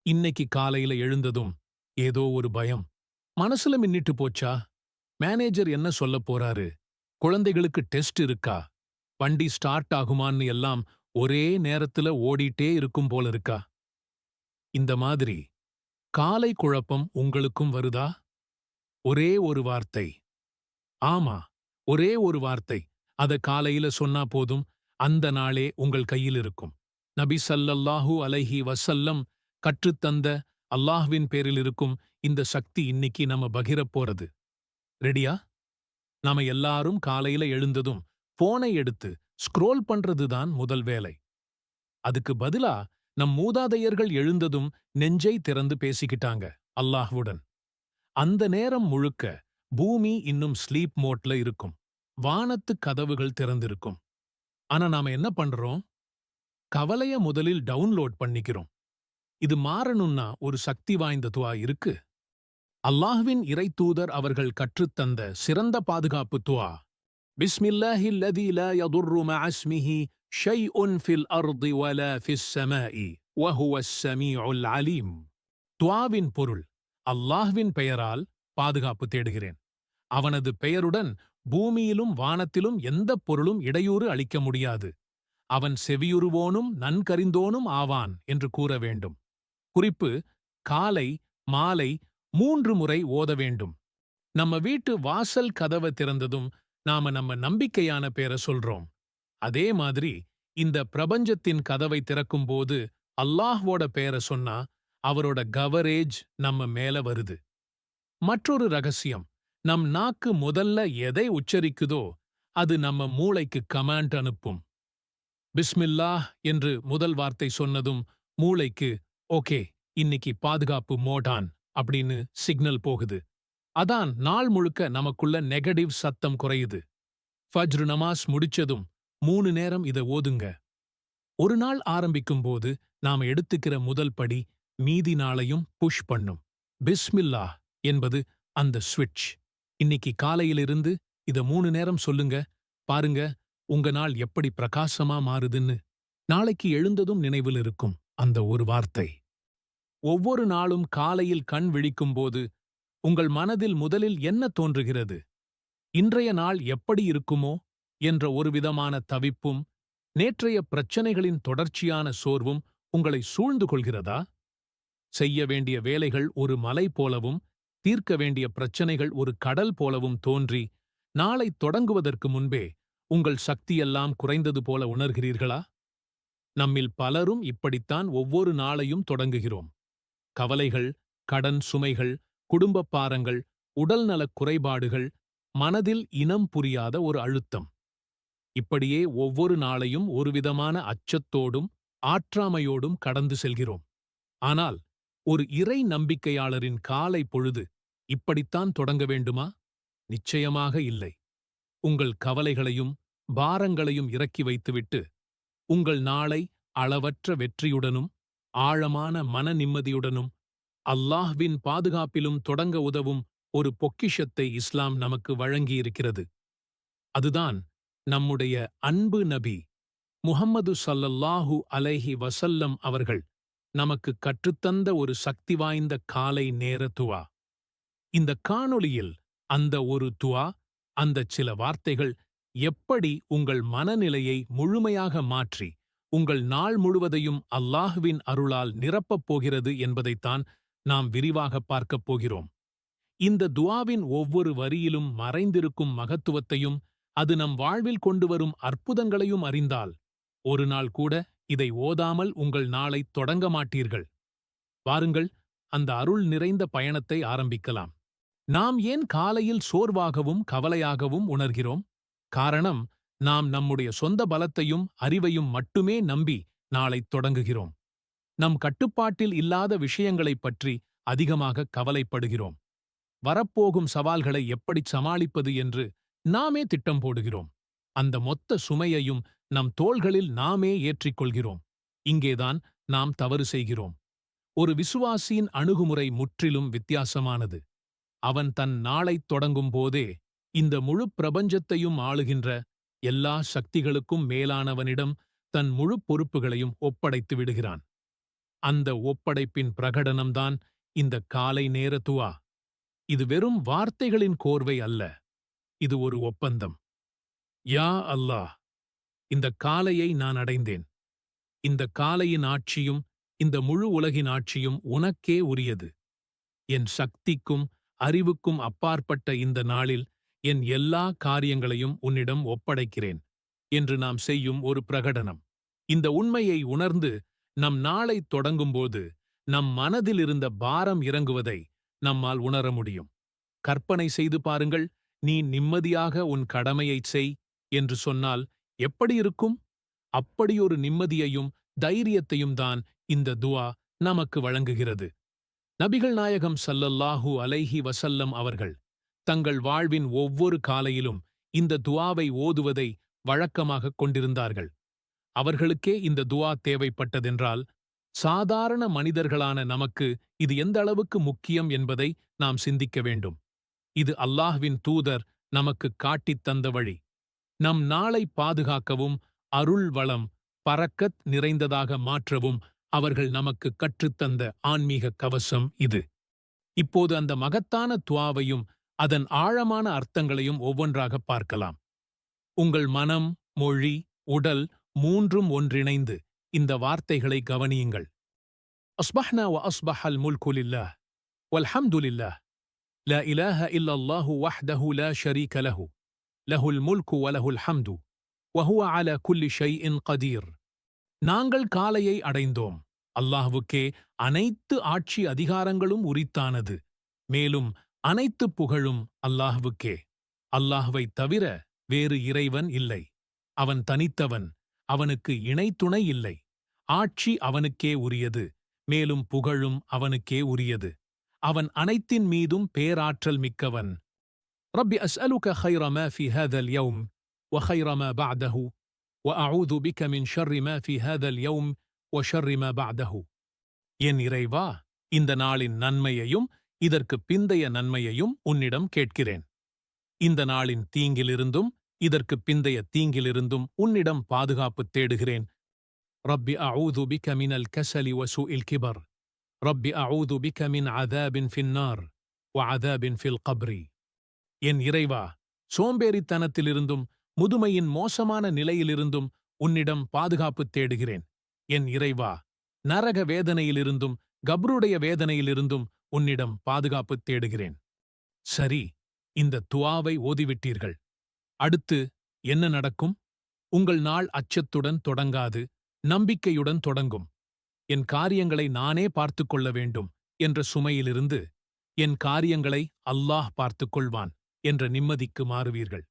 இன்னைக்கு காலையில எழுந்ததும் ஏதோ ஒரு பயம் மனசுல மின்னிட்டு போச்சா? மேனேஜர் என்ன சொல்லப் போறாரு? குழந்தைகளுக்கு டெஸ்ட் இருக்கா? வண்டி ஸ்டார்ட் ஆகுமான்னு எல்லாம் ஒரே நேரத்துல ஓடிட்டே இருக்கும் போல இருக்கா? இந்த மாதிரி காலை குழப்பம் உங்களுக்கும் வருதா? ஒரே ஒரு வார்த்தை. ஆமா, ஒரே ஒரு வார்த்தை. அத காலையில சொன்னா போதும், அந்த நாளே உங்கள் கையில் இருக்கும். நபி ஸல்லல்லாஹு அலைஹி வஸல்லம் கற்றுத்தந்த அல்லாஹ்வின் பேரில் இருக்கும் இந்த சக்தி இன்னைக்கு நம்ம பகிரப் போறது. ரெடியா? நாம எல்லாரும் காலையில எழுந்ததும் போனை எடுத்து ஸ்க்ரோல் பண்றது தான் முதல் வேலை. அதுக்கு பதிலா நம் மூதாதையர்கள் எழுந்ததும் நெஞ்சை திறந்து பேசிக்கிட்டாங்க அல்லாஹ்வுடன். அந்த நேரம் முழுக்க பூமி இன்னும் ஸ்லீப் மோட்ல இருக்கும். வானத்து கதவுகள் திறந்திருக்கும். ஆனா நாம என்ன பண்றோம்? கவலைய முதலில் டவுன்லோட் பண்ணிக்கிறோம். இது மாறணும்னா ஒரு சக்தி வாய்ந்த துஆ இருக்கு. அல்லாஹ்வின் இறைத்தூதர் அவர்கள் கற்றுத்தந்த சிறந்த பாதுகாப்பு துஆ. பிஸ்மில்லாஹில் லதீ லா யதுர்ரு மஅஸ்மிஹி ஷைஉன் ஃபில் அர்தி வலா ஃபிஸ் ஸமாஇ வஹுவஸ் ஸமீஉல் அலீம். துஆவின் பொருள்: அல்லாஹ்வின் பெயரால் பாதுகாப்பு தேடுகிறேன். அவனது பெயருடன் பூமியிலும் வானத்திலும் எந்தப் பொருளும் இடையூறு அளிக்க முடியாது. அவன் செவியுறுவோனும் நன்கறிந்தோனும் ஆவான் என்று கூற வேண்டும். குறிப்பு: காலை மாலை 3 முறை ஓத வேண்டும். நம்ம வீட்டு வாசல் கதவ திறந்ததும் நாம நம்ம நம்பிக்கையான பேர சொல்றோம். அதே மாதிரி இந்த பிரபஞ்சத்தின் கதவை திறக்கும்போது அல்லாஹ்வோட பேர சொன்னா அவரோட கவரேஜ் நம்ம மேல வருது. மற்றொரு ரகசியம்: நம் நாக்கு முதல்ல எதை உச்சரிக்குதோ அது நம்ம மூளைக்கு கமாண்ட் அனுப்பும். பிஸ்மில்லாஹ் என்று முதல் வார்த்தை சொன்னதும் மூளைக்கு ஓகே, இன்னைக்கு பாதுகாப்பு மோடான் அப்படின்னு சிக்னல் போகுது. அதான் நாள் முழுக்க நமக்குள்ள நெகட்டிவ் சத்தம் குறையுது. ஃபஜ்ர் நமாஸ் முடிச்சதும் 3 நேரம் இத ஓதுங்க. ஒரு நாள் ஆரம்பிக்கும்போது நாம எடுத்துக்கிற முதல் படி மீதி நாளையும் புஷ் பண்ணும். பிஸ்மில்லாஹ் என்பது அந்த ஸ்விட்ச். இன்னைக்கு காலையிலிருந்து இத 3 நேரம் சொல்லுங்க. பாருங்க, உங்க நாள் எப்படி பிரகாசமா மாறுதுன்னு. நாளைக்கு எழுந்ததும் நினைவில் இருக்கும் அந்த ஒரு வார்த்தை. ஒவ்வொரு நாளும் காலையில் கண் விழிக்கும்போது உங்கள் மனதில் முதலில் என்ன தோன்றுகிறது? இன்றைய நாள் எப்படி இருக்குமோ என்ற ஒருவிதமான தவிப்பும், நேற்றைய பிரச்சனைகளின் தொடர்ச்சியான சோர்வும் உங்களை சூழ்ந்து கொள்கிறதா? செய்ய வேண்டிய வேலைகள் ஒரு மலை போலவும், தீர்க்க வேண்டிய பிரச்சனைகள் ஒரு கடல் போலவும் தோன்றி, நாளை தொடங்குவதற்கு முன்பே உங்கள் சக்தியெல்லாம் குறைந்தது போல உணர்கிறீர்களா? நம்மில் பலரும் இப்படித்தான் ஒவ்வொரு நாளையும் தொடங்குகிறோம். கவலைகள், கடன் சுமைகள், குடும்பப் பாரங்கள், உடல்நலக் குறைபாடுகள், மனதில் இனம் புரியாத ஒரு அழுத்தம். இப்படியே ஒவ்வொரு நாளையும் ஒருவிதமான அச்சத்தோடும் ஆற்றாமையோடும் கடந்து செல்கிறோம். ஆனால் ஒரு இறை நம்பிக்கையாளரின் காலை பொழுது இப்படித்தான் தொடங்க வேண்டுமா? நிச்சயமாக இல்லை. உங்கள் கவலைகளையும் பாரங்களையும் இறக்கி வைத்துவிட்டு உங்கள் நாளை அளவற்ற வெற்றியுடனும் ஆழமான மன நிம்மதியுடனும் அல்லாஹ்வின் பாதுகாப்பிலும் தொடங்க உதவும் ஒரு பொக்கிஷத்தை இஸ்லாம் நமக்கு வழங்கியிருக்கிறது. அதுதான் நம்முடைய அன்பு நபி முஹம்மது ஸல்லல்லாஹு அலைஹி வஸல்லம் அவர்கள் நமக்கு கற்றுத்தந்த ஒரு சக்தி வாய்ந்த காலை நேர துஆ. இந்த காணொளியில் அந்த ஒரு துஆ, அந்தச் சில வார்த்தைகள் எப்படி உங்கள் மனநிலையை முழுமையாக மாற்றி உங்கள் நாள் முழுவதையும் அல்லாஹ்வின் அருளால் நிரப்பப் போகிறது என்பதைத்தான் நாம் விரிவாகப் பார்க்கப் போகிறோம். இந்த துஆவின் ஒவ்வொரு வரியிலும் மறைந்திருக்கும் மகத்துவத்தையும், அது நம் வாழ்வில் கொண்டு வரும் அற்புதங்களையும் அறிந்தால், ஒரு நாள் கூட இதை ஓதாமல் உங்கள் நாளைத் தொடங்க மாட்டீர்கள். வாருங்கள், அந்த அருள் நிறைந்த பயணத்தை ஆரம்பிக்கலாம். நாம் ஏன் காலையில் சோர்வாகவும் கவலையாகவும் உணர்கிறோம்? காரணம், நாம் நம்முடைய சொந்த பலத்தையும் அறிவையும் மட்டுமே நம்பி நாளைத் தொடங்குகிறோம். நம் கட்டுப்பாட்டில் இல்லாத விஷயங்களைப் பற்றி அதிகமாக கவலைப்படுகிறோம். வரப்போகும் சவால்களை எப்படிச் சமாளிப்பது என்று நாமே திட்டம் போடுகிறோம். அந்த மொத்த சுமையையும் நம் தோள்களில் நாமே ஏற்றிக்கொள்கிறோம். இங்கேதான் நாம் தவறு செய்கிறோம். ஒரு விசுவாசியின் அணுகுமுறை முற்றிலும் வித்தியாசமானது. அவன் தன் நாளைத் தொடங்கும் போதே இந்த முழு பிரபஞ்சத்தையும் ஆளுகின்ற எல்லா சக்திகளுக்கும் மேலானவனிடம் தன் முழு பொறுப்புகளையும் ஒப்படைத்து விடுகிறான். அந்த ஒப்படைப்பின் பிரகடனம்தான் இந்த காலை நேர துஆ. இது வெறும் வார்த்தைகளின் கோர்வை அல்ல, இது ஒரு ஒப்பந்தம். யா அல்லாஹ், இந்த காலையை நான் அடைந்தேன். இந்த காலையின் ஆட்சியும் இந்த முழு உலகின் ஆட்சியும் உனக்கே உரியது. என் சக்திக்கும் அறிவுக்கும் அப்பாற்பட்ட இந்த நாளில் என் எல்லா காரியங்களையும் உன்னிடம் ஒப்படைக்கிறேன் என்று நாம் செய்யும் ஒரு பிரகடனம். இந்த உண்மையை உணர்ந்து நம் நாளை தொடங்கும்போது நம் மனதில் இருந்த பாரம் இறங்குவதை நம்மால் உணர முடியும். கற்பனை செய்து பாருங்கள், நீ நிம்மதியாக உன் கடமையைச் செய் என்று சொன்னால் எப்படி இருக்கும்? அப்படியொரு நிம்மதியையும் தைரியத்தையும் தான் இந்த துஆ நமக்கு வழங்குகிறது. நபிகள் நாயகம் ஸல்லல்லாஹு அலைஹி வஸல்லம் அவர்கள் தங்கள் வாழ்வின் ஒவ்வொரு காலையிலும் இந்த துஆவை ஓதுவதை வழக்கமாகக் கொண்டிருந்தார்கள். அவர்களுக்கே இந்த துஆ தேவைப்பட்டதென்றால், சாதாரண மனிதர்களான நமக்கு இது எந்த அளவுக்கு முக்கியம் என்பதை நாம் சிந்திக்க வேண்டும். இது அல்லாஹ்வின் தூதர் நமக்குக் காட்டித் தந்த வழி. நம் நாளை பாதுகாக்கவும், அருள் வளம், பரக்கத் நிறைந்ததாக மாற்றவும் அவர்கள் நமக்குக் கற்றுத்தந்த ஆன்மீக கவசம் இது. இப்போது அந்த மகத்தான துஆவையும் அதன் ஆழமான அர்த்தங்களையும் ஒவ்வொன்றாகப் பார்க்கலாம். உங்கள் மனம், மொழி, உடல் மூன்றும் ஒன்றிணைந்து இந்த வார்த்தைகளை கவனியுங்கள். அஸ்பஹ்னா வ அஸ்பஹல் முல்கு லில்லாஹ் வல்ஹம்து லில்லாஹ் லா இலாஹ இல்லல்லாஹு வஹ்தஹு லா ஷரீக லஹு லஹுல் முல்கு வ லஹுல் ஹம்து வ ஹுவ அலா குல்லி ஷைஇன் கதீர். நாங்கள் காலையை அடைந்தோம். அல்லாஹ்வுக்கே அனைத்து ஆட்சி அதிகாரங்களும் உரித்தானது. மேலும் அனைத்து புகழும் அல்லாஹ்வுக்கே. அல்லாஹ்வைத் தவிர வேறு இறைவன் இல்லை. அவன் தனித்தவன், அவனுக்கு இணைத்துணை இல்லை. ஆட்சி அவனுக்கே உரியது, மேலும் புகழும் அவனுக்கே உரியது. அவன் அனைத்தின் மீதும் பேராற்றல் மிக்கவன். ரப்பி அஸ்அலுக خير ما في هذا اليوم وخير ما بعده وأعوذ بك من شر ما في هذا اليوم وشر ما بعده. என் இறைவா, இந்த நாளின் நன்மையையும் இதற்குப் பிந்தைய நன்மையையும் உன்னிடம் கேட்கிறேன். இந்த நாளின் தீங்கிலிருந்தும் இதற்குப் பிந்தைய தீங்கிலிருந்தும் உன்னிடம் பாதுகாப்பு தேடுகிறேன். ரப்பி அஊது பிக மினல் கஸலி வசூஇல் கிபர். ரப்பி அஊது பிக மின் அதாபின் ஃபின்னார் வ அதாபின் ஃபில் கப்ரி. என் இறைவா, சோம்பேறித்தனத்திலிருந்தும் முதுமையின் மோசமான நிலையிலிருந்தும் உன்னிடம் பாதுகாப்பு தேடுகிறேன். என் இறைவா, நரக வேதனையிலிருந்தும் கப்ருடைய வேதனையிலிருந்தும் உன்னிடம் பாதுகாப்பு தேடுகிறேன். சரி, இந்த துஆவை ஓதிவிட்டீர்கள். அடுத்து என்ன நடக்கும்? உங்கள் நாள் அச்சத்துடன் தொடங்காது, நம்பிக்கையுடன் தொடங்கும். என் காரியங்களை நானே பார்த்துக் கொள்ள வேண்டும் என்ற சுமையிலிருந்து, என் காரியங்களை அல்லாஹ் பார்த்துக் கொள்வான் என்ற நிம்மதிக்கு மாறுவீர்கள்.